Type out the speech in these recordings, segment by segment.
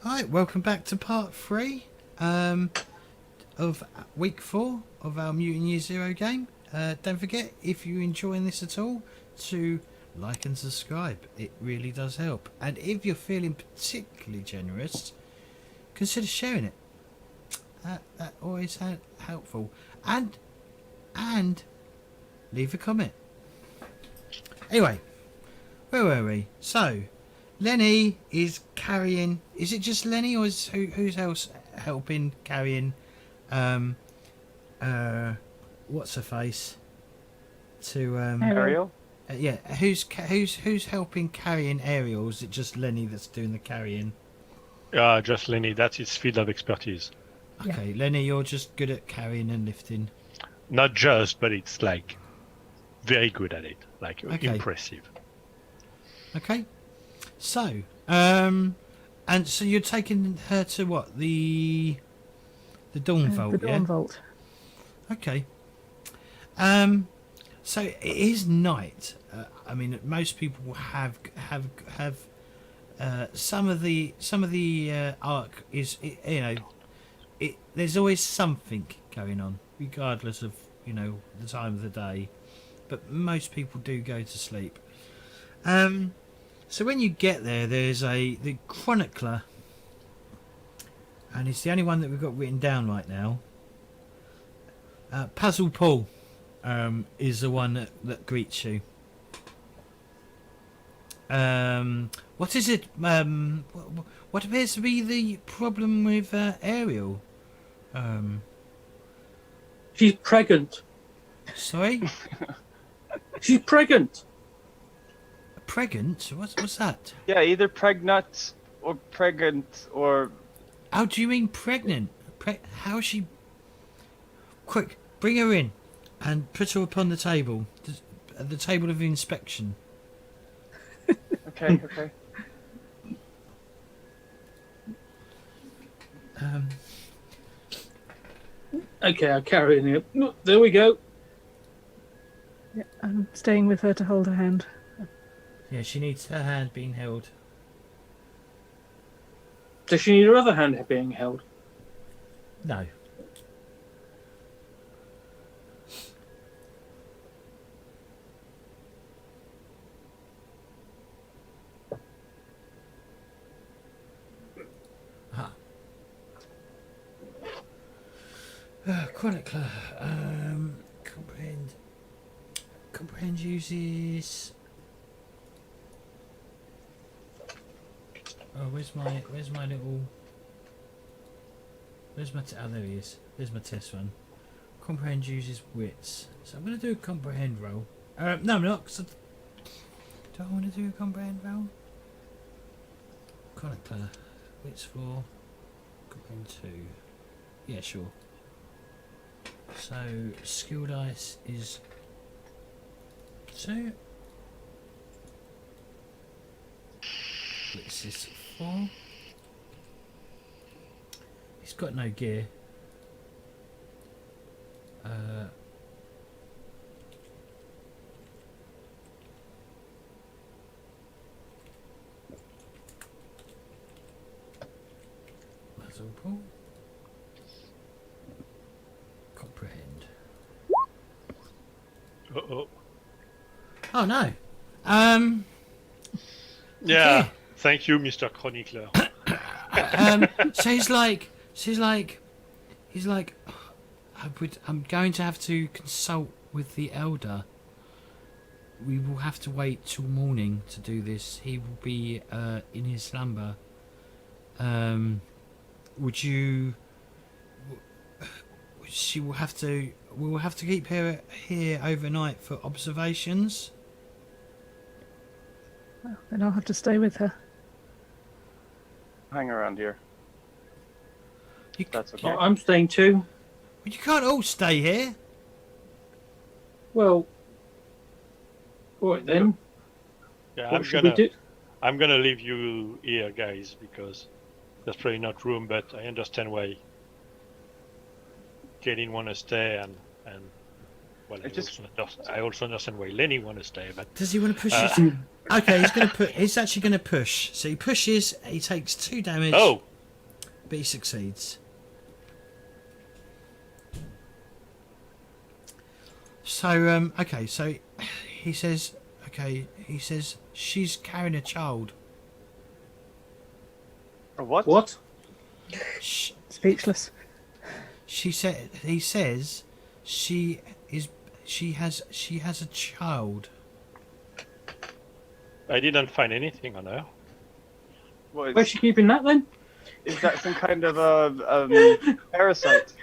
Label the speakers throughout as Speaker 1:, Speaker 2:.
Speaker 1: Right, welcome back to part 3 of week 4 of our Mutant Year Zero game. Don't forget, if you're enjoying this at all, to like and subscribe. It really does help. And if you're feeling particularly generous, consider sharing it. That always helpful. And leave a comment. Anyway, where were we? So, Lenny is carrying. Is it just Lenny, or is who's else helping carrying? What's her face? To
Speaker 2: Ariel.
Speaker 1: yeah, who's helping carrying Ariel? Is it just Lenny that's doing the carrying?
Speaker 3: Just Lenny. That's his field of expertise.
Speaker 1: Okay, Lenny, you're just good at carrying and lifting.
Speaker 3: Not just, but it's like very good at it. Like
Speaker 1: Okay.
Speaker 3: impressive.
Speaker 1: Okay, so and so you're taking her to what, the Dawn Vault?
Speaker 4: The Dawn Vault.
Speaker 1: Okay. So it is night. I mean, most people have some of the arc is there's always something going on, regardless of the time of the day. But most people do go to sleep. So when you get there, there's the chronicler, and it's the only one that we've got written down right now. Puzzle Paul is the one that greets you. What is it? What appears to be the problem with Ariel?
Speaker 2: She's pregnant.
Speaker 1: Sorry?
Speaker 2: She's pregnant.
Speaker 1: Pregnant? What's that?
Speaker 5: Yeah, either pregnant or
Speaker 1: How do you mean pregnant? How is she? Quick, bring her in and put her upon the table. At the table of inspection.
Speaker 5: okay.
Speaker 2: Okay, I'll carry her. No, there we go.
Speaker 4: Yeah, I'm staying with her to hold her hand.
Speaker 1: Yeah, she needs her hand being held.
Speaker 2: Does she need her other hand being held?
Speaker 1: No. Chronicler. Comprehend uses. Oh, where's my little? Oh, there he is. There's my test one. Comprehend uses wits. So I'm going to do a comprehend roll. No, I'm not. Do I want to do a comprehend roll? Chronicler. Wits 4. Comprehend 2. Yeah, sure. So skill dice is 2. Wits is 4. He's got no gear. Muzzle pull. Comprehend.
Speaker 3: Uh-oh.
Speaker 1: Oh no.
Speaker 3: Yeah.
Speaker 1: Okay.
Speaker 3: Thank you, Mr. Chronicler.
Speaker 1: So he's like, I'm going to have to consult with the elder. We will have to wait till morning to do this. He will be in his slumber. Would you? She will have to. We will have to keep her here overnight for observations.
Speaker 4: Well, then I'll have to stay with her.
Speaker 5: Hang around here.
Speaker 1: You,
Speaker 5: That's okay.
Speaker 2: Oh, I'm staying too.
Speaker 1: you can't all stay here.
Speaker 2: Well, all right then.
Speaker 3: Yeah,
Speaker 2: What should we do?
Speaker 3: I'm gonna leave you here, guys, because there's probably not room. But I understand why Kaylin want to stay, and well, I also understand why Lenny want to stay. But
Speaker 1: Does he want to push his? Okay, he's actually gonna push. So he pushes. He takes 2 damage.
Speaker 3: oh,
Speaker 1: but he succeeds. So okay, so he says she's carrying a child.
Speaker 5: Or what?
Speaker 2: What?
Speaker 4: Speechless.
Speaker 1: He says she has a child.
Speaker 3: I didn't find anything on her.
Speaker 5: What,
Speaker 2: Where's she keeping that then?
Speaker 5: is that some kind of parasite?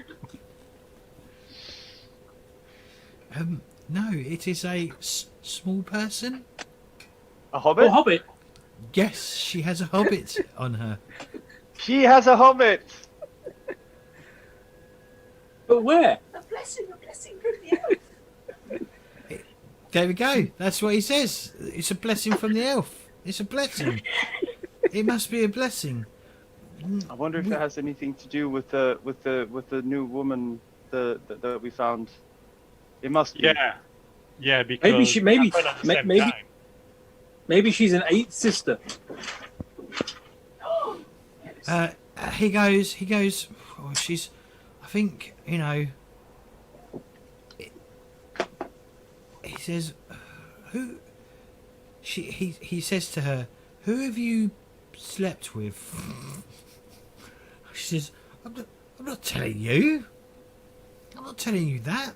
Speaker 1: No, it is a small person.
Speaker 5: A hobbit?
Speaker 2: Oh, Hobbit.
Speaker 1: Yes, she has a hobbit on her.
Speaker 5: She has a hobbit.
Speaker 2: But where?
Speaker 6: A blessing from the elf.
Speaker 1: There we go. That's what he says. It's a blessing from the elf. It's a blessing. It must be a blessing.
Speaker 5: I wonder if that has anything to do with the new woman that we found. It must be.
Speaker 3: Yeah, because
Speaker 2: Maybe
Speaker 3: happened at the same
Speaker 2: maybe
Speaker 3: time.
Speaker 2: maybe she's an eighth sister.
Speaker 1: He goes. Oh, she's. I think He says, who? He says to her, who have you slept with? She says, I'm not telling you. I'm not telling you that.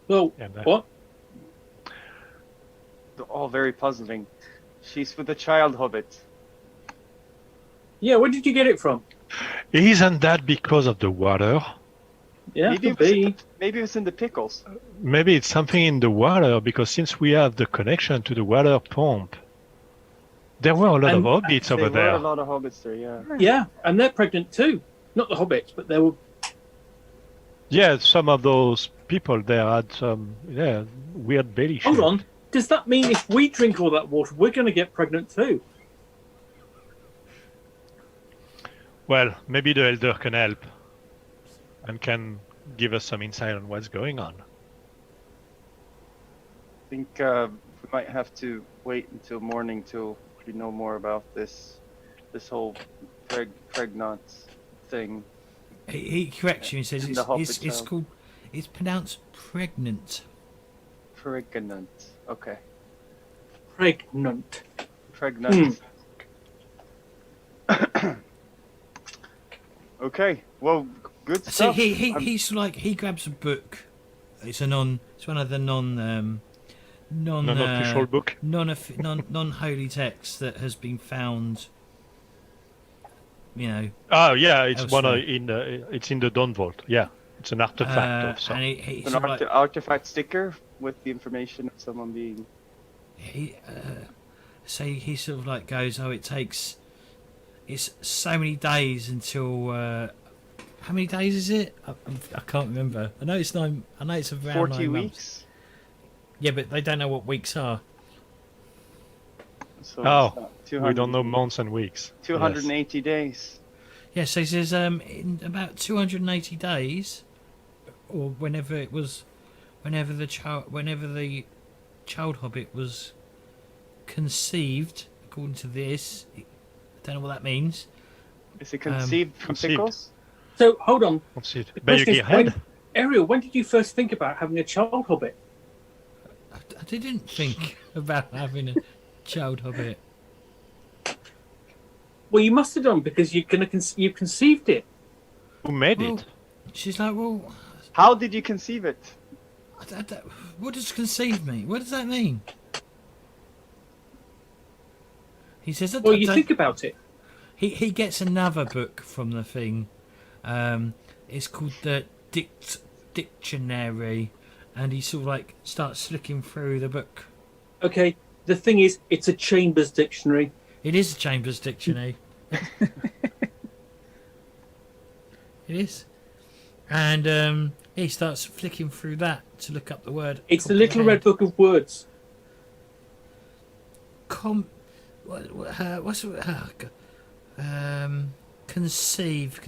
Speaker 2: Well,
Speaker 3: Yeah, but-
Speaker 2: what?
Speaker 5: They're all very puzzling. She's with a child hobbit.
Speaker 2: Yeah, where did you get it from?
Speaker 3: Isn't that because of the water?
Speaker 2: Yeah,
Speaker 5: Maybe
Speaker 2: could be.
Speaker 5: Maybe it's in the pickles.
Speaker 3: Maybe it's something in the water, because since we have the connection to the water pump, there were a lot of
Speaker 2: And-
Speaker 3: hobbits
Speaker 5: There
Speaker 3: over
Speaker 5: were
Speaker 3: there.
Speaker 5: a lot of hobbits there, yeah.
Speaker 2: Yeah, and they're pregnant too. Not the hobbits, but they were.
Speaker 3: Yeah, some of those people there had some weird belly shape.
Speaker 2: Hold on. Does that mean if we drink all that water, we're going to get pregnant too?
Speaker 3: Well, maybe the elder can help and can give us some insight on what's going on.
Speaker 5: I think we might have to wait until morning till we know more about this whole pregnant thing.
Speaker 1: He corrects you and says
Speaker 5: And the hobbit
Speaker 1: it's
Speaker 5: child.
Speaker 1: called. It's pronounced pregnant.
Speaker 5: Pregnant. Okay.
Speaker 2: Pregnant.
Speaker 5: Pregnant. Okay. Well, good
Speaker 1: So
Speaker 5: stuff.
Speaker 1: he's like he grabs a book. It's one of the
Speaker 3: Non-official book.
Speaker 1: non-holy texts that has been found.
Speaker 3: Oh yeah, it's one
Speaker 1: elsewhere.
Speaker 3: it's in the Dawn Vault. Yeah, it's an artifact of some.
Speaker 1: and he
Speaker 5: An
Speaker 1: sort of like,
Speaker 5: artifact sticker with the information of someone being.
Speaker 1: so he sort of like goes, it's so many days until how many days is it? I can't remember. I know it's around
Speaker 5: 40
Speaker 1: 9 months.
Speaker 5: weeks.
Speaker 1: Yeah, but they don't know what weeks are.
Speaker 5: So
Speaker 3: Oh,
Speaker 5: it's,
Speaker 3: we don't know months and weeks.
Speaker 5: 280 days.
Speaker 1: Yeah, so he says in about 280 days, or whenever the child hobbit was conceived, according to this, I don't know what that means.
Speaker 5: Is it conceived from
Speaker 3: conceived.
Speaker 5: pickles?
Speaker 2: So hold on.
Speaker 3: Let's see it.
Speaker 2: The
Speaker 3: But you
Speaker 2: question
Speaker 3: get
Speaker 2: is, when-
Speaker 3: ahead.
Speaker 2: Ariel, when did you first think about having a child hobbit?
Speaker 1: I didn't think about having a child hobbit.
Speaker 2: Well, you must have done because you conceived it.
Speaker 3: Who made
Speaker 1: Well,
Speaker 3: it?
Speaker 1: she's like, well,
Speaker 5: How did you conceive it?
Speaker 1: what does conceive mean? What does that mean? He says,
Speaker 2: Well, you think about it.
Speaker 1: He gets another book from the thing. It's called the Dictionary, and he sort of like starts looking through the book.
Speaker 2: Okay. The thing is, it's a Chambers dictionary.
Speaker 1: It is a Chambers Dictionary. It is. And he starts flicking through that to look up the word.
Speaker 2: It's the little red book of words.
Speaker 1: What's it? Conceive.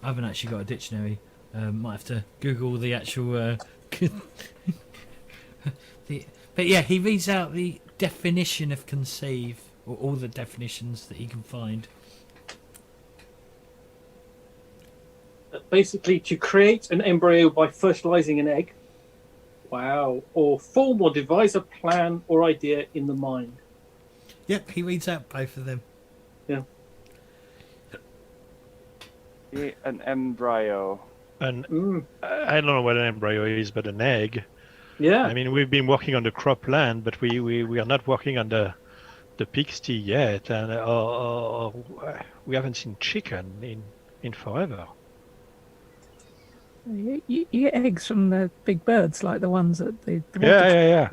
Speaker 1: I haven't actually got a dictionary. Might have to Google the actual But yeah, he reads out the definition of conceive, or all the definitions that he can find.
Speaker 2: Basically, to create an embryo by fertilizing an egg. Wow. Or form or devise a plan or idea in the mind.
Speaker 1: Yep, he reads out both of them.
Speaker 2: Yeah.
Speaker 5: An embryo.
Speaker 3: And I don't know what an embryo is, but an egg.
Speaker 2: Yeah.
Speaker 3: I mean, we've been working on the cropland, but we are not working on the pigsty yet, and we haven't seen chicken in forever.
Speaker 4: You get eggs from the big birds, like the ones at the
Speaker 3: Yeah.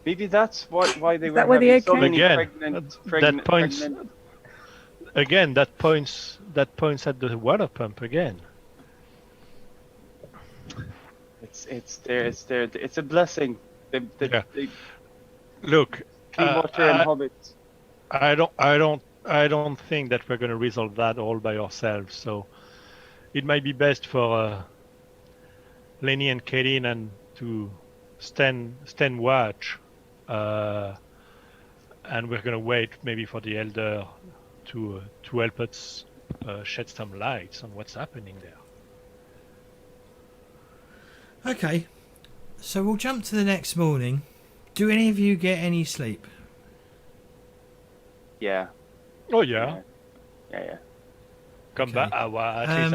Speaker 5: Maybe that's why they
Speaker 4: Is
Speaker 5: were
Speaker 4: that where the
Speaker 5: having
Speaker 4: egg
Speaker 5: so
Speaker 4: came?
Speaker 5: many
Speaker 3: Again,
Speaker 5: pregnant.
Speaker 3: that points again. That points at the water pump again.
Speaker 5: It's there. It's a blessing. They
Speaker 3: Look,
Speaker 5: clean water and hobbits.
Speaker 3: I don't think that we're going to resolve that all by ourselves. So it might be best for Lenny and Katie and to stand watch, and we're going to wait maybe for the elder to help us shed some lights on what's happening there.
Speaker 1: Okay, so we'll jump to the next morning. Do any of you get any sleep?
Speaker 5: Yeah.
Speaker 3: Oh yeah.
Speaker 5: Yeah.
Speaker 3: Come
Speaker 1: Okay.
Speaker 3: back. At least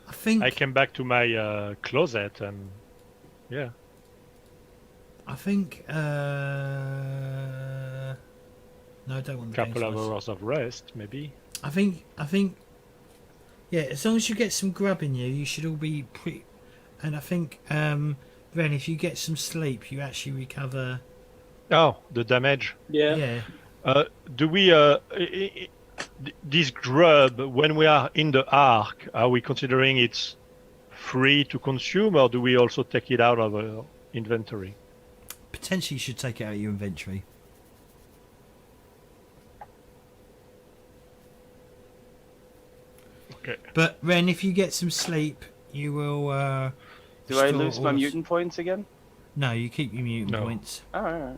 Speaker 1: I think
Speaker 3: I came back to my closet and yeah.
Speaker 1: I think no, I don't want the
Speaker 3: Couple of
Speaker 1: games
Speaker 3: hours of rest, maybe.
Speaker 1: I think yeah, as long as you get some grub in you, you should all be pretty. And I think Ren, if you get some sleep, you actually recover.
Speaker 3: Oh, the damage.
Speaker 2: Yeah.
Speaker 3: Do we this grub, when we are in the ark, are we considering it's free to consume, or do we also take it out of our inventory?
Speaker 1: Potentially, you should take it out of your inventory.
Speaker 3: Okay.
Speaker 1: But Ren, if you get some sleep, you will.
Speaker 5: Do I
Speaker 1: restore
Speaker 5: lose my
Speaker 1: all-
Speaker 5: mutant points again?
Speaker 1: No, you keep your mutant
Speaker 3: No.
Speaker 1: points.
Speaker 5: Oh, alright.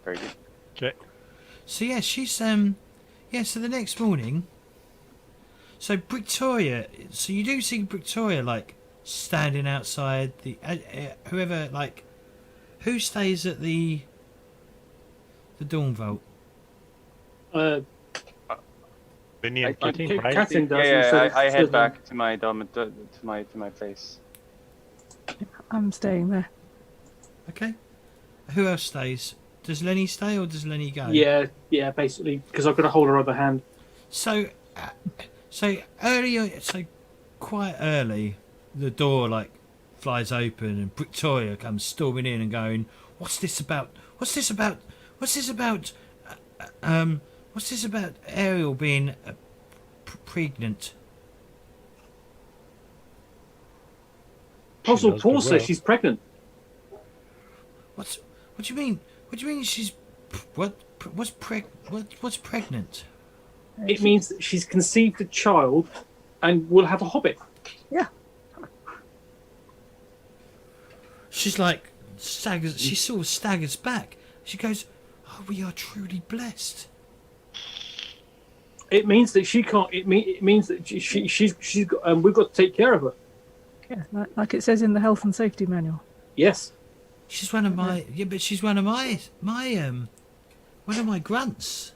Speaker 5: Very good.
Speaker 3: Okay.
Speaker 1: So yeah, she's So the next morning. So Victoria. So you do see Victoria like standing outside the whoever like who stays at the Dawn Vault.
Speaker 3: Benny and
Speaker 5: I
Speaker 3: Katie,
Speaker 2: think
Speaker 3: right?
Speaker 2: Katie- does
Speaker 5: Yeah,
Speaker 2: instead of-
Speaker 5: I
Speaker 2: instead
Speaker 5: head
Speaker 2: of-
Speaker 5: back to my to my place.
Speaker 4: I'm staying there.
Speaker 1: Okay. Who else stays? Does Lenny stay or does Lenny go?
Speaker 2: Yeah, basically, because I've got to hold her other hand.
Speaker 1: So quite early, the door like flies open and Victoria comes storming in and going, "What's this about? What's this about? What's this about? What's this about Ariel being pregnant?"
Speaker 2: Apostle
Speaker 3: does
Speaker 2: Paul
Speaker 3: do
Speaker 2: says
Speaker 3: well.
Speaker 2: she's pregnant.
Speaker 1: What do you mean? What do you mean she's what's pregnant?
Speaker 2: It means that she's conceived a child and will have a hobbit.
Speaker 4: Yeah.
Speaker 1: She's like staggers. She sort of staggers back. She goes, "Oh, we are truly blessed."
Speaker 2: It means that she can't. It means that she's got. We've got to take care of her.
Speaker 4: Yeah, like it says in the health and safety manual.
Speaker 2: Yes.
Speaker 1: She's one of my but she's one of my one of my grunts.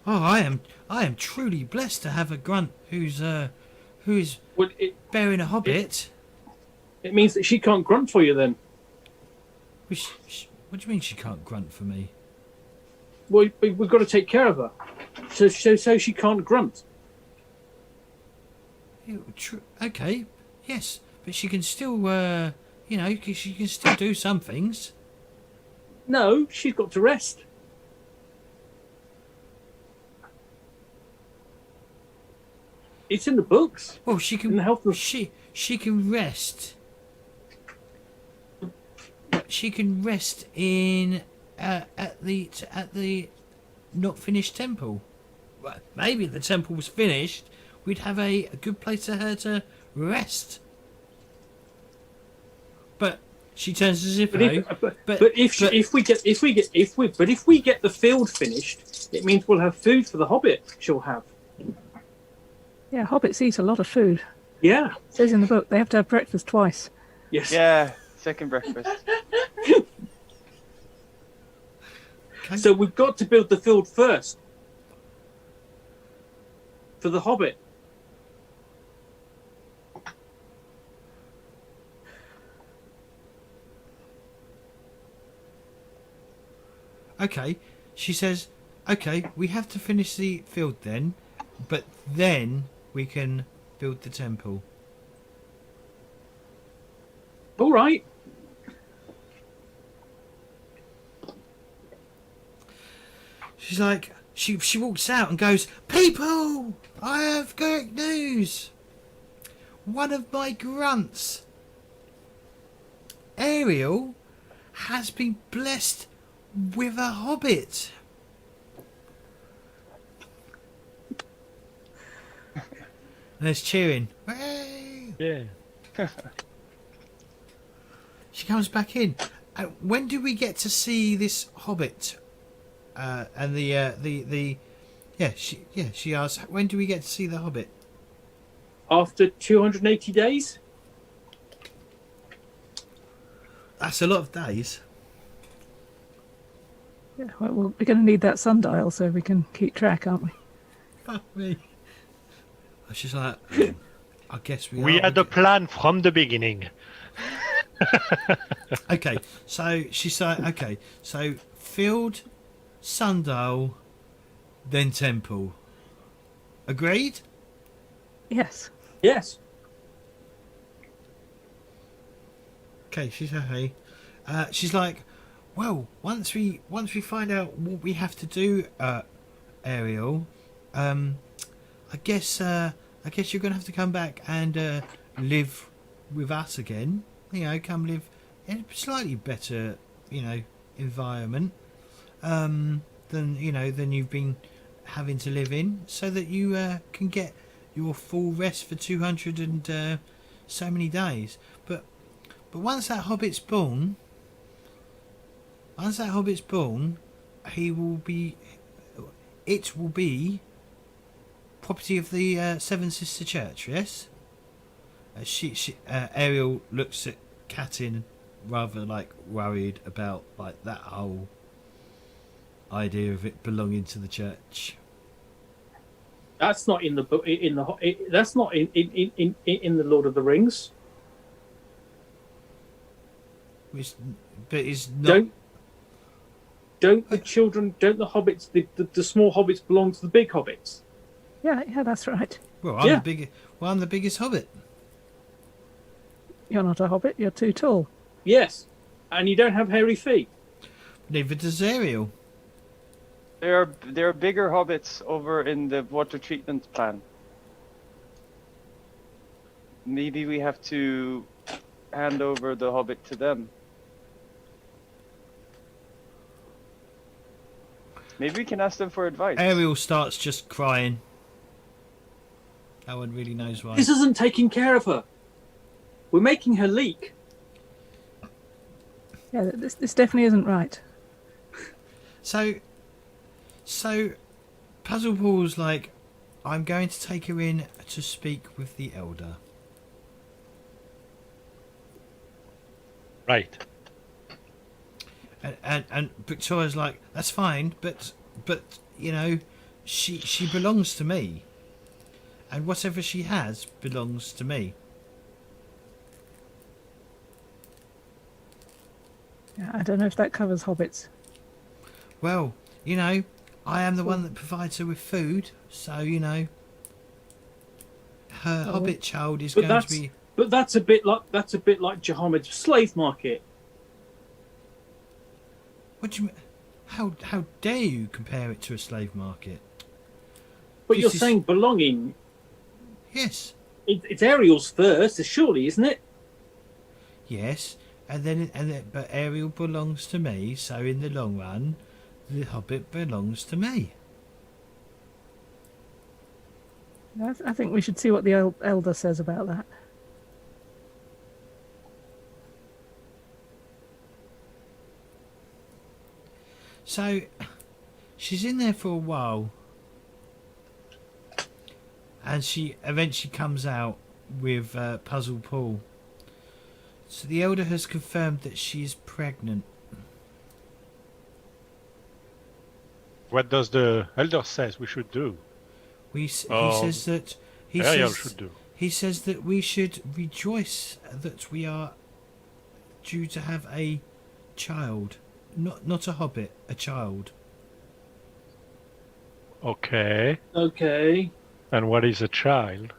Speaker 1: Oh, I am truly blessed to have a grunt who's
Speaker 2: Well,
Speaker 1: bearing a hobbit.
Speaker 2: it means that she can't grunt for you then.
Speaker 1: What do you mean she can't grunt for me?
Speaker 2: Well, we've got to take care of her, so she can't grunt.
Speaker 1: Okay, yes, but she can still she can still do some things.
Speaker 2: No, she's got to rest. It's in the books.
Speaker 1: Well, she can
Speaker 2: In the health and
Speaker 1: she can rest. She can rest in at the not finished temple. Well, maybe the temple was finished we'd have a good place for her to rest. But she turns to Zippo.
Speaker 2: But if we get the field finished, it means we'll have food for the hobbit. She'll have.
Speaker 4: Yeah, hobbits eat a lot of food.
Speaker 2: Yeah.
Speaker 4: It says in the book they have to have breakfast twice.
Speaker 2: Yes.
Speaker 5: Yeah, second breakfast.
Speaker 1: Okay.
Speaker 2: So we've got to build the field first for the hobbit.
Speaker 1: Okay, she says, okay, we have to finish the field then, but then we can build the temple.
Speaker 2: All right.
Speaker 1: She's like, she walks out and goes, people, I have great news. One of my grunts, Ariel, has been blessed with a hobbit. And there's cheering. Hooray!
Speaker 3: Yeah.
Speaker 1: She comes back in. When do we get to see this hobbit? And she asks, when do we get to see the hobbit?
Speaker 2: After 280 days.
Speaker 1: That's a lot of days.
Speaker 4: Yeah, well, we're going to need that sundial so we can keep track, aren't we?
Speaker 1: Fuck me. She's like, I guess
Speaker 3: We had a plan from the beginning.
Speaker 1: Okay, so she's like, okay, so field, sundial, then temple. Agreed?
Speaker 4: Yes.
Speaker 2: Yes.
Speaker 1: Okay, she's happy. She's like, well, once we find out what we have to do, Ariel, I guess you're gonna have to come back and live with us again. You know, come live in a slightly better, environment than you've been having to live in, so that you can get your full rest for 200 and so many days. But once that hobbit's born, it will be property of the Seven Sister Church. Yes. Ariel looks at Katin, rather like worried about like that whole idea of it belonging to the church.
Speaker 2: That's not in the book. That's not in the Lord of the Rings.
Speaker 1: But it's not.
Speaker 2: Don't the hobbits, the small hobbits belong to the big hobbits?
Speaker 4: Yeah, that's right.
Speaker 1: Well, I'm the biggest hobbit.
Speaker 4: You're not a hobbit, you're too tall.
Speaker 2: Yes, and you don't have hairy feet.
Speaker 1: Neither does Ariel.
Speaker 5: There are bigger hobbits over in the water treatment plant. Maybe we have to hand over the hobbit to them. Maybe we can ask them for advice.
Speaker 1: Ariel starts just crying. No one really knows why.
Speaker 2: This isn't taking care of her. We're making her leak.
Speaker 4: Yeah, this definitely isn't right.
Speaker 1: So Puzzle Ball's like, I'm going to take her in to speak with the elder.
Speaker 3: Right.
Speaker 1: And Victoria's like, that's fine, but she belongs to me, and whatever she has belongs to me.
Speaker 4: Yeah, I don't know if that covers hobbits.
Speaker 1: Well, I am the one that provides her with food, so her hobbit child is going to be.
Speaker 2: But that's a bit like Jahamed's slave market.
Speaker 1: What do you mean? How dare you compare it to a slave market?
Speaker 2: But
Speaker 1: This
Speaker 2: you're
Speaker 1: is-
Speaker 2: saying belonging.
Speaker 1: Yes,
Speaker 2: It's Ariel's first, surely, isn't it?
Speaker 1: yes, but Ariel belongs to me, so in the long run, the hobbit belongs to me.
Speaker 4: I think we should see what the elder says about that.
Speaker 1: So, she's in there for a while, and she eventually comes out with Puzzle Paul. So the elder has confirmed that she is pregnant.
Speaker 3: What does the elder says we should do?
Speaker 1: He says that
Speaker 3: Ariel should do.
Speaker 1: he says that we should rejoice that we are due to have a child, not a hobbit, a child.
Speaker 3: Okay.
Speaker 2: Okay.
Speaker 3: And what is a child?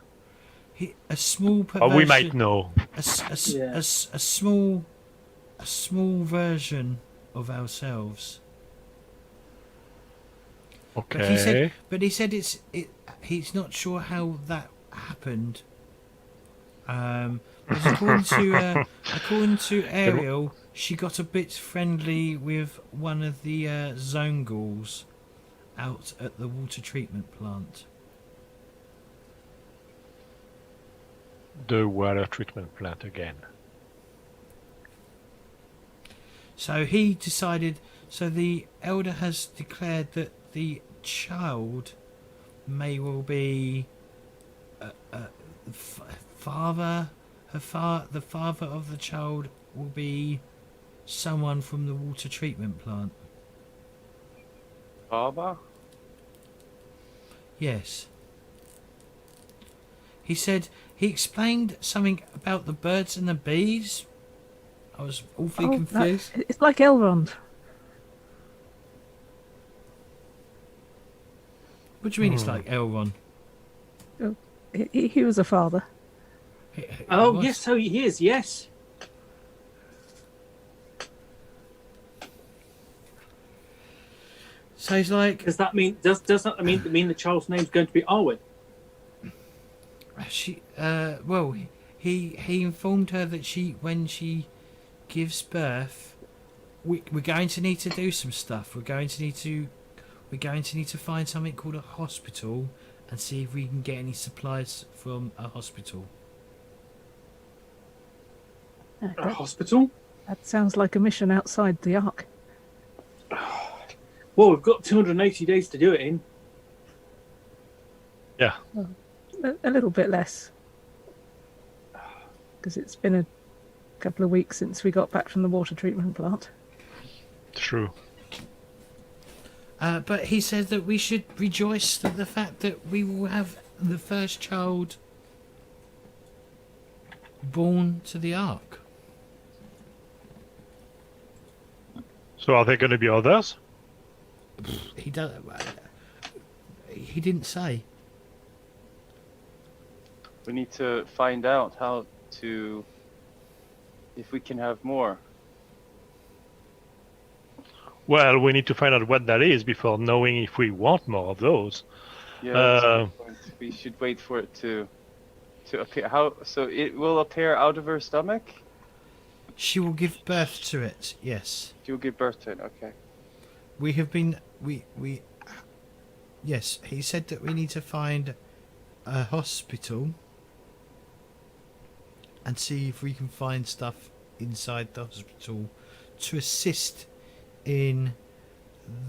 Speaker 1: A small perversion.
Speaker 3: Oh, we might know.
Speaker 1: A
Speaker 2: Yeah.
Speaker 1: small version of ourselves.
Speaker 3: Okay.
Speaker 1: But he said he's not sure how that happened. But according to Ariel, she got a bit friendly with one of the zone ghouls out at the water treatment plant.
Speaker 3: The water treatment plant again.
Speaker 1: So he decided. So the elder has declared that the child may well be the father of the child will be someone from the water treatment plant.
Speaker 5: Baba?
Speaker 1: Yes. He explained something about the birds and the bees. I was awfully confused.
Speaker 4: It's like Elrond.
Speaker 1: What do you mean it's like Elrond?
Speaker 4: He was a father.
Speaker 1: He
Speaker 2: Oh,
Speaker 1: was?
Speaker 2: yes, so he is, yes.
Speaker 1: So he's like,
Speaker 2: Does that mean the child's name's going to be Arwen?
Speaker 1: well, he informed her that when she gives birth, we're going to need to do some stuff. We're going to need to find something called a hospital and see if we can get any supplies from a hospital.
Speaker 2: A hospital?
Speaker 4: That sounds like a mission outside the Ark.
Speaker 2: Well, we've got 280 days to do it in.
Speaker 3: Yeah.
Speaker 4: A little bit less. Because it's been a couple of weeks since we got back from the water treatment plant.
Speaker 3: True.
Speaker 1: But he said that we should rejoice at the fact that we will have the first child born to the Ark.
Speaker 3: So are there going to be others?
Speaker 1: He didn't say.
Speaker 5: We need to find out if we can have more.
Speaker 3: Well, we need to find out what that is before knowing if we want more of those.
Speaker 5: Yeah, that's a good point. We should wait for it to appear. So it will appear out of her stomach?
Speaker 1: She will give birth to it. Yes.
Speaker 5: You'll give birth to it. Okay.
Speaker 1: We have been. Yes, he said that we need to find a hospital and see if we can find stuff inside the hospital to assist in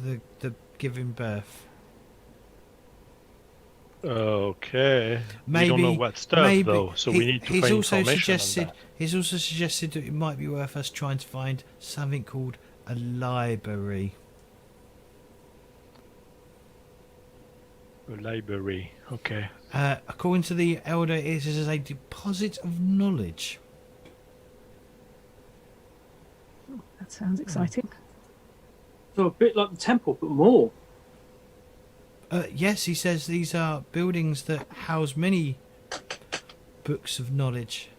Speaker 1: the giving birth.
Speaker 3: Okay.
Speaker 1: Maybe,
Speaker 3: we don't know what stuff though, so we need to find information on that.
Speaker 1: He's also suggested that it might be worth us trying to find something called a library.
Speaker 3: A library. Okay.
Speaker 1: According to the elder, it is a deposit of knowledge.
Speaker 4: That sounds exciting.
Speaker 2: So a bit like the temple, but more.
Speaker 1: Yes, he says these are buildings that house many books of knowledge.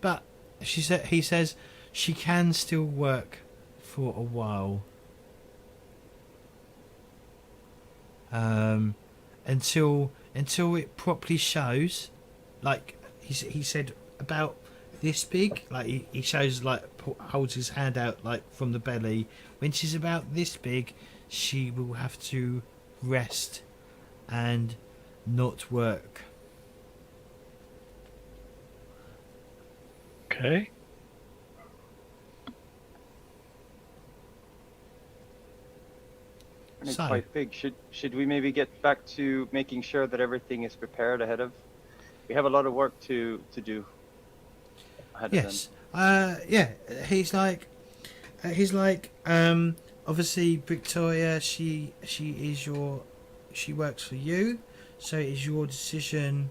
Speaker 1: But he says she can still work for a while. Until it properly shows, like he said about this big, like he shows, like holds his hand out like from the belly. When she's about this big, she will have to rest and not work.
Speaker 3: Okay.
Speaker 5: And it's
Speaker 1: So-
Speaker 5: quite big. Should we maybe get back to making sure that everything is prepared ahead of? We have a lot of work to do. Ahead
Speaker 1: Yes. Yeah. He's like, obviously Victoria. She works for you, so it is your decision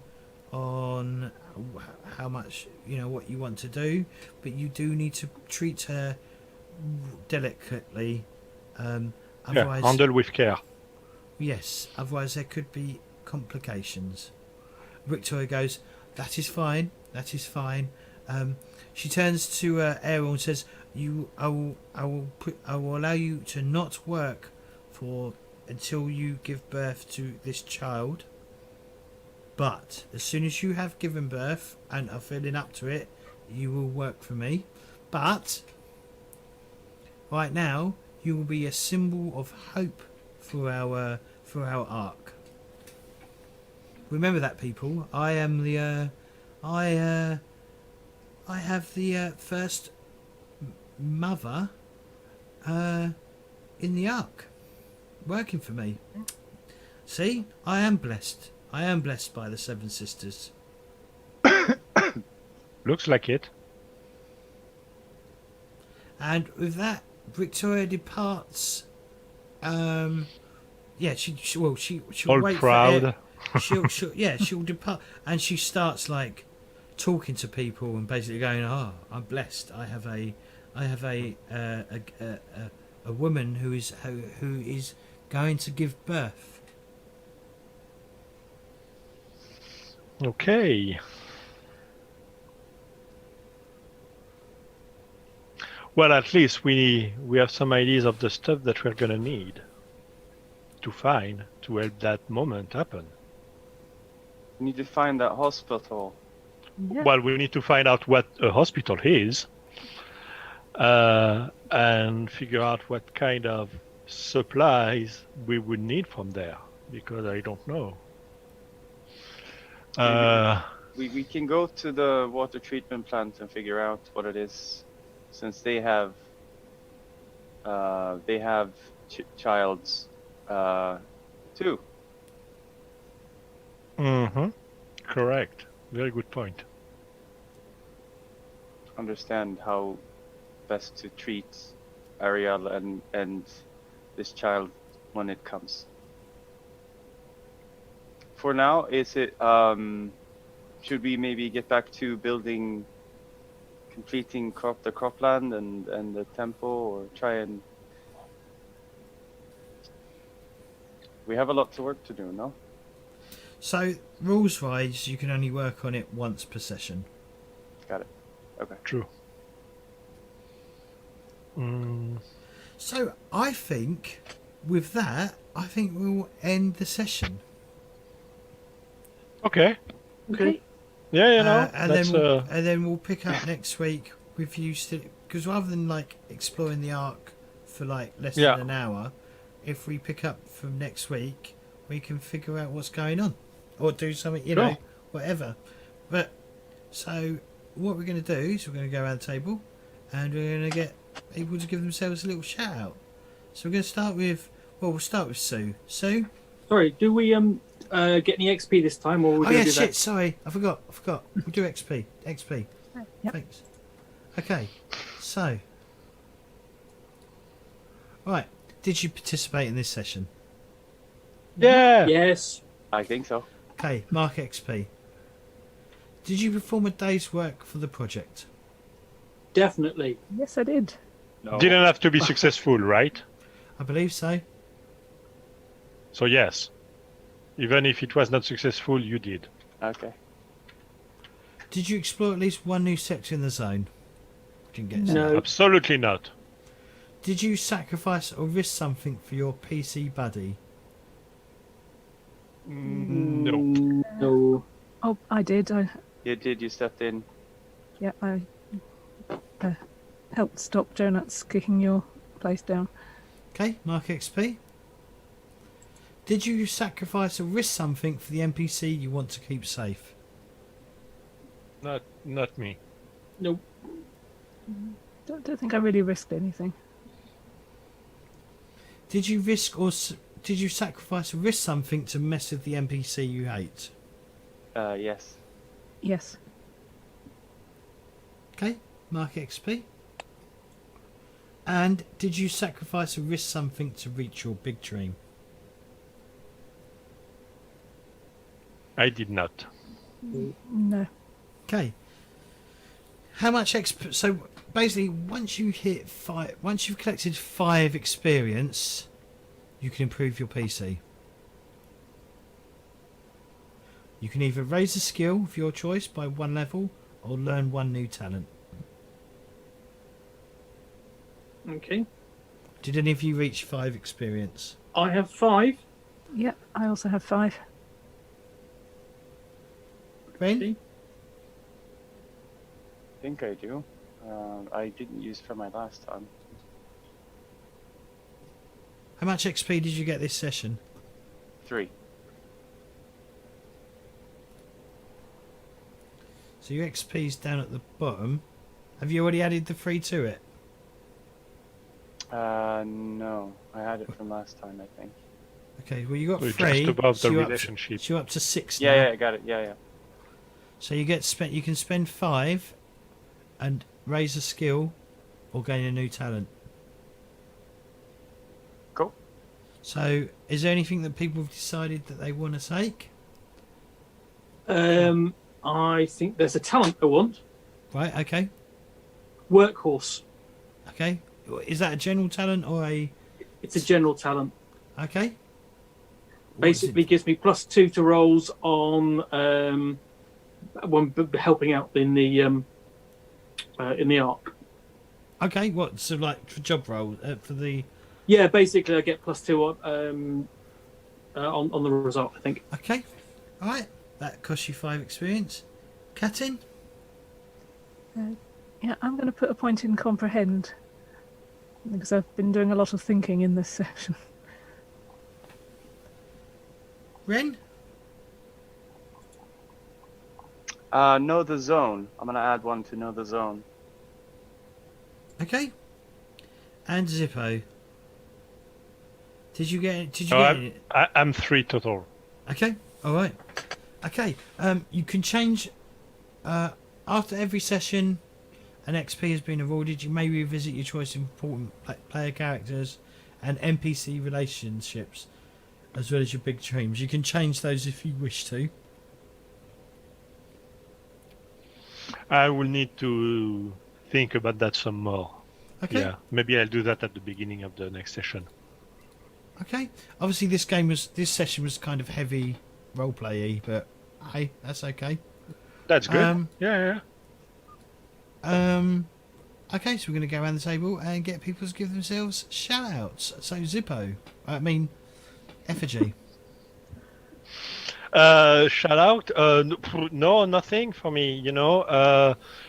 Speaker 1: on how much what you want to do. But you do need to treat her delicately. Otherwise,
Speaker 3: Handle with care.
Speaker 1: yes. Otherwise, there could be complications. Victoria goes, "That is fine. That is fine." She turns to Ariel and says, I will allow you to not work until you give birth to this child. But as soon as you have given birth and are feeling up to it, you will work for me. But right now, you will be a symbol of hope for our arc. Remember that, people. I am the I have the first mother in the ark working for me. See, I am blessed. I am blessed by the Seven Sisters.
Speaker 3: Looks like it.
Speaker 1: And with that, Victoria departs. Yeah, she'll
Speaker 3: All
Speaker 1: wait
Speaker 3: proud.
Speaker 1: for it. She'll depart, and she starts like talking to people and basically going, "Oh, I'm blessed. I have a woman who is going to give birth."
Speaker 3: Okay. Well, at least we have some ideas of the stuff that we're gonna need to find to help that moment happen.
Speaker 5: We need to find that hospital.
Speaker 4: Yeah.
Speaker 3: Well, we need to find out what a hospital is, and figure out what kind of supplies we would need from there, because I don't know.
Speaker 5: We can go to the water treatment plant and figure out what it is, since they have childs too.
Speaker 3: Mm-hmm. Correct. Very good point.
Speaker 5: Understand how best to treat Ariel and this child when it comes. For now, should we maybe get back to completing the cropland and the temple, or try and... We have a lot of work to do, no?
Speaker 1: So, rules-wise, you can only work on it once per session.
Speaker 5: Got it. Okay.
Speaker 3: True.
Speaker 1: So, I think with that, we'll end the session.
Speaker 3: Okay.
Speaker 4: Okay.
Speaker 3: Yeah,
Speaker 1: and
Speaker 3: that's
Speaker 1: then we'll pick up next week with you still, because rather than like exploring the arc for like less than an hour, if we pick up from next week, we can figure out what's going on or do something,
Speaker 3: Sure.
Speaker 1: whatever. But so what we're going to do is we're going to go around the table and we're going to get people to give themselves a little shout out. So we're going to start with, we'll start with Sue. Sue?
Speaker 2: Sorry, do we get any XP this time, or
Speaker 1: Oh
Speaker 2: we
Speaker 1: yeah,
Speaker 2: do
Speaker 1: shit,
Speaker 2: that?
Speaker 1: sorry, I forgot. We'll do XP.
Speaker 4: Yep.
Speaker 1: Thanks. Okay, so right, did you participate in this session?
Speaker 3: yeah.
Speaker 2: Yes.
Speaker 5: I think so.
Speaker 1: Okay, mark XP. Did you perform a day's work for the project?
Speaker 2: Definitely.
Speaker 4: Yes, I did.
Speaker 5: No.
Speaker 3: Didn't have to be successful, right?
Speaker 1: I believe so.
Speaker 3: So yes, even if it was not successful, you did.
Speaker 5: Okay.
Speaker 1: Did you explore at least one new sector in the zone? Didn't get to
Speaker 2: No.
Speaker 1: that.
Speaker 3: Absolutely not.
Speaker 1: Did you sacrifice or risk something for your PC buddy?
Speaker 3: No.
Speaker 2: No.
Speaker 4: Oh, I did.
Speaker 5: You did. You stepped in.
Speaker 4: I helped stop Donuts kicking your place down.
Speaker 1: Okay, mark XP. Did you sacrifice or risk something for the NPC you want to keep safe?
Speaker 3: Not me.
Speaker 2: Nope.
Speaker 4: Don't think I really risked anything.
Speaker 1: Did you risk or did you sacrifice or risk something to mess with the NPC you hate?
Speaker 5: Yes.
Speaker 4: Yes.
Speaker 1: Okay, mark XP. And did you sacrifice or risk something to reach your big dream?
Speaker 3: I did not.
Speaker 4: No.
Speaker 1: Okay. How much XP? So basically, once you hit 5, once you've collected 5 experience, you can improve your PC. You can either raise a skill of your choice by 1 level, or learn 1 new talent.
Speaker 2: Okay.
Speaker 1: Did any of you reach 5 experience?
Speaker 2: I have 5.
Speaker 4: Yep, I also have 5.
Speaker 1: Ben?
Speaker 2: Okay.
Speaker 5: I think I do. I didn't use for my last time.
Speaker 1: How much XP did you get this session?
Speaker 5: 3.
Speaker 1: So your XP's down at the bottom. Have you already added the 3 to it?
Speaker 5: No. I had it from last time, I think.
Speaker 1: Okay, well you got
Speaker 3: We're
Speaker 1: 3.
Speaker 3: just above the
Speaker 1: so
Speaker 3: relationship.
Speaker 1: So you're up to 6
Speaker 5: Yeah,
Speaker 1: now.
Speaker 5: yeah, I got it. Yeah, yeah.
Speaker 1: So you you can spend 5 and raise a skill or gain a new talent.
Speaker 5: Cool.
Speaker 1: So is there anything that people have decided that they want to take?
Speaker 2: I think there's a talent I want.
Speaker 1: Right, okay.
Speaker 2: Workhorse.
Speaker 1: Okay. Is that a general talent or a...
Speaker 2: It's a general talent.
Speaker 1: Okay.
Speaker 2: Basically gives me +2 to rolls on when helping out in the arc.
Speaker 1: Okay, what? So like for job role, for the...
Speaker 2: Yeah, basically I get +2 on the result, I think.
Speaker 1: Okay. Alright. That costs you 5 experience. Katin?
Speaker 4: Yeah, I'm going to put a point in comprehend because I've been doing a lot of thinking in this session.
Speaker 1: Ren?
Speaker 5: Know the zone. I'm gonna add 1 to know the zone.
Speaker 1: Okay. And Zippo? Did you get it?
Speaker 3: I'm 3 total.
Speaker 1: Okay, alright. Okay, you can change after every session an XP has been awarded, you may revisit your choice of important player characters and NPC relationships, as well as your big dreams. You can change those if you wish to.
Speaker 3: I will need to think about that some more.
Speaker 1: Okay.
Speaker 3: Yeah, maybe I'll do that at the beginning of the next session.
Speaker 1: Okay. Obviously, this session was kind of heavy roleplay-y, but hey, that's okay.
Speaker 3: That's good. Yeah.
Speaker 1: Okay, so we're going to go around the table and get people to give themselves shout-outs. So Zippo, Effigy.
Speaker 3: Shout out. No, nothing for me.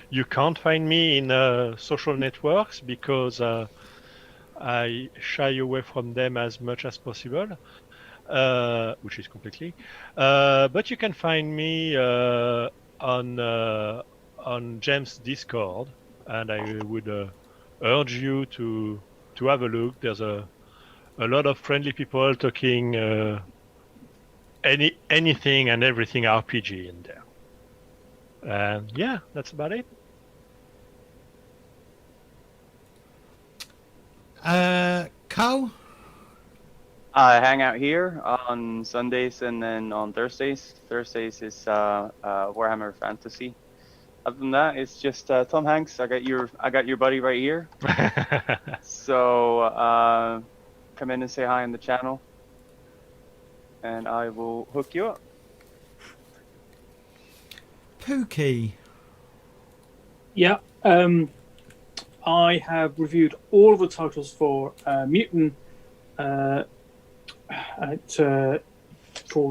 Speaker 3: You can't find me in social networks because I shy away from them as much as possible, which is completely. But you can find me on James' Discord, and I would urge you to have a look. There's a lot of friendly people talking anything and everything RPG in there. And yeah, that's about it.
Speaker 1: Carl?
Speaker 5: I hang out here on Sundays and then on Thursdays. Thursdays is Warhammer Fantasy. Other than that, it's just Tom Hanks. I got your buddy right here. So come in and say hi on the channel, and I will hook you up.
Speaker 1: Pookie.
Speaker 2: Yeah. I have reviewed all of the titles for Mutant for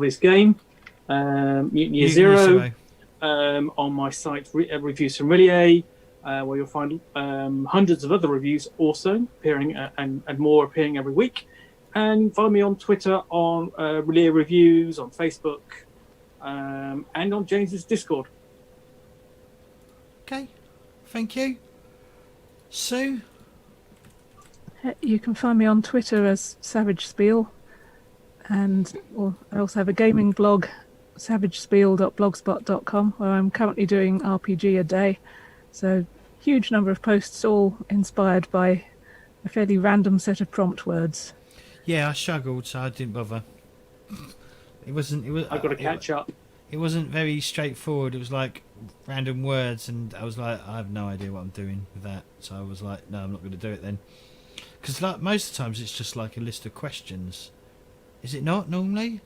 Speaker 2: this game. Mutant Year Zero. On my site, Reviews from Rillier, where you'll find hundreds of other reviews also appearing and more appearing every week. And follow me on Twitter on Relay Reviews, on Facebook, and on James's Discord.
Speaker 1: Okay, thank you. Sue?
Speaker 4: You can find me on Twitter as Savage Spiel, and I also have a gaming blog, savagespiel.blogspot.com, where I'm currently doing RPG a day. So, huge number of posts, all inspired by a fairly random set of prompt words.
Speaker 1: Yeah, I struggled, so I didn't bother. It wasn't. It was.
Speaker 2: I've got to catch up.
Speaker 1: It wasn't very straightforward. It was like random words, and I was like, I have no idea what I'm doing with that. So I was like, no, I'm not going to do it then. Because like most of the times, it's just like a list of questions. Is it not normally?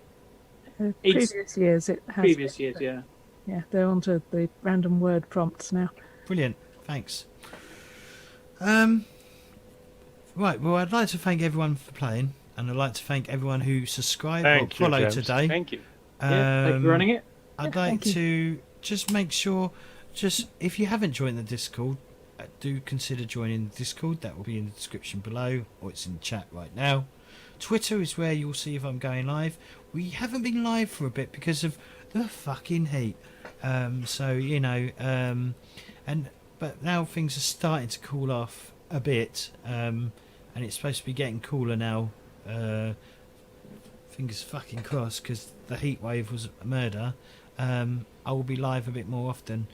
Speaker 4: Previous years, it has.
Speaker 2: Previous years, yeah.
Speaker 4: Yeah, they're onto the random word prompts now.
Speaker 1: Brilliant. Thanks. Right. Well, I'd like to thank everyone for playing, and I'd like to thank everyone who subscribed or followed today.
Speaker 5: Thank you.
Speaker 2: Thank you for running it.
Speaker 1: I'd like to just make sure, if you haven't joined the Discord, do consider joining the Discord. That will be in the description below, or it's in the chat right now. Twitter is where you'll see if I'm going live. We haven't been live for a bit because of the fucking heat. So you know, but now things are starting to cool off a bit, and it's supposed to be getting cooler now. Fingers fucking crossed, because the heat wave was a murder. I will be live a bit more often.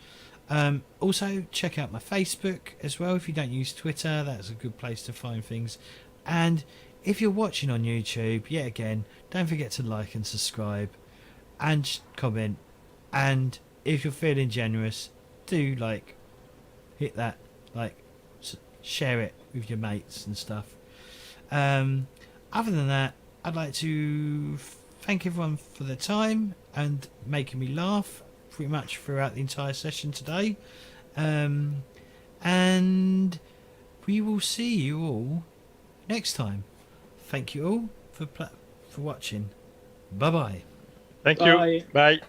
Speaker 1: Also, check out my Facebook as well. If you don't use Twitter, that's a good place to find things. And if you're watching on YouTube, yet again, don't forget to like and subscribe and comment. And if you're feeling generous, do hit that share it with your mates and stuff. Other than that, I'd like to thank everyone for their time and making me laugh pretty much throughout the entire session today. And we will see you all next time. Thank you all for watching. Bye bye.
Speaker 3: Thank
Speaker 2: Bye.
Speaker 3: you. Bye.